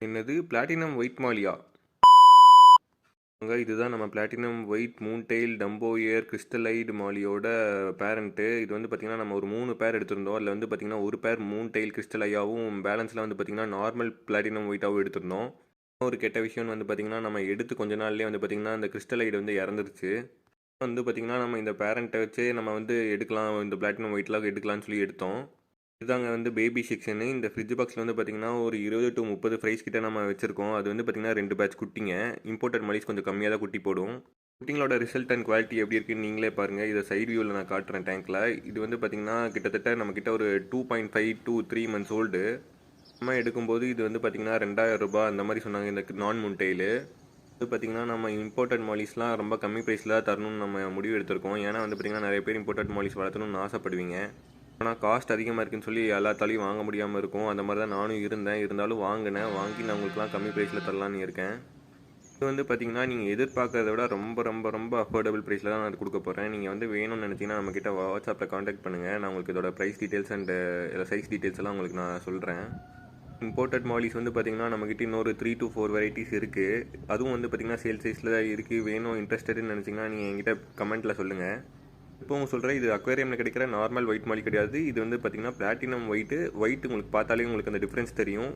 என்னது platinum white Mallya? இதுதான் நம்ம பிளாட்டினம் ஒயிட் மூன்டெயில் டம்போயர் கிறிஸ்டலைடு மாலியோட பேரண்ட்டு. இது வந்து பார்த்திங்கன்னா நம்ம ஒரு 3 பேர் எடுத்திருந்தோம். அதில் வந்து பார்த்திங்கன்னா ஒரு பேர் மூன்டெயில் கிறிஸ்டலையாவும் பேலன்ஸில் வந்து பார்த்திங்கன்னா நார்மல் பிளாட்டினம் ஒயிட்டாகவும் எடுத்திருந்தோம். ஒரு கெட்ட விஷயம்னு வந்து பார்த்திங்கன்னா நம்ம எடுத்து கொஞ்ச நாள்லேயே வந்து பார்த்திங்கன்னா அந்த கிறிஸ்டலைடு வந்து இறந்துருச்சு. வந்து பார்த்திங்கன்னா நம்ம இந்த பேரண்ட்டை வச்சே நம்ம வந்து எடுக்கலாம், இந்த பிளாட்டினம் ஒயிட்லாம் எடுக்கலாம்னு சொல்லி எடுத்தோம். இதுதாங்க வந்து பேபி செக்ஷனு. இந்த ஃப்ரிட்ஜ் பாக்ஸில் வந்து பார்த்திங்கன்னா ஒரு 20 to 30 ஃப்ரைஸ் கிட்ட நம்ம வச்சுருக்கோம். அது வந்து பார்த்திங்கன்னா 2 பேட்ச் குட்டிங்க. இம்போர்ட்டட் மலிஸ் கொஞ்சம் கம்மியாக தான் குட்டி போடும். குட்டிங்களோட ரிசல்ட் அண்ட் குவாலிட்டி எப்படி இருக்குன்னு நீங்களே பாருங்கள். இதை சைடு வியூவில் நான் காட்டுறேன் டேங்க்கில். இது வந்து பார்த்திங்கன்னா கிட்டத்தட்ட நம்மக்கிட்ட ஒரு 2.5 to 3 months ஓல்டு. நம்ம எடுக்கும்போது இது வந்து பார்த்திங்கன்னா 2000 ரூபாய் அந்த மாதிரி சொன்னாங்க இந்த நான் முன்டெயிலு. இது பார்த்திங்கன்னா நம்ம இம்போர்ட்டட் மாலிஸ்லாம் ரொம்ப கம்மி ப்ரைஸில் தரணும்னு நம்ம முடிவு எடுத்திருக்கோம். ஏன்னா வந்து பார்த்திங்கன்னா நிறைய பேர் இம்போர்ட்டட் மாலிஸ் வளர்த்தணும்னு ஆசைப்படுவீங்க. ஆனால் காஸ்ட் அதிகமாக இருக்குன்னு சொல்லி எல்லாத்தாலையும் வாங்க முடியாமல் இருக்கும். அந்த மாதிரி தான் நானும் இருந்தேன். இருந்தாலும் வாங்கினேன். வாங்கி நான் உங்களுக்குலாம் கம்மி ப்ரைஸில் தரலான்னு இருக்கேன். இது வந்து பார்த்திங்கன்னா நீங்கள் எதிர்பார்க்கறத விட ரொம்ப ரொம்ப ரொம்ப அஃபோர்டபுள் ப்ரைஸில் தான் நான் அது கொடுக்க போகிறேன். நீங்கள் வந்து வேணும்னு நினச்சிங்கன்னா நம்மக்கிட்ட வாட்ஸ்அப்பில் காண்டாக்ட் பண்ணுங்கள். நான் உங்களுக்கு இதோட price details and size details எல்லாம் உங்களுக்கு நான் சொல்கிறேன். இம்போர்ட்டட் மாலிஸ் வந்து பார்த்திங்கன்னா நம்மக்கிட்ட இன்னொரு 3 to 4 வெரைட்டிஸ் இருக்குது. அதுவும் வந்து பார்த்திங்கன்னா சேல் சைஸில் தான் இருக்குது. வேணும் இன்ட்ரெஸ்டட்னு நினச்சிங்கன்னா நீங்கள் என்கிட்ட கமெண்ட்டில் சொல்லுங்கள். இப்போவும் சொல்கிறேன், இது அக்வேரியமில் கிடைக்கிற நார்மல் ஒயிட் மாலி கிடையாது. இது வந்து பார்த்திங்கன்னா பிளாட்டினம் ஒயிட்டு உங்களுக்கு பார்த்தாலே உங்களுக்கு அந்த டிஃப்ரென்ஸ் தெரியும்.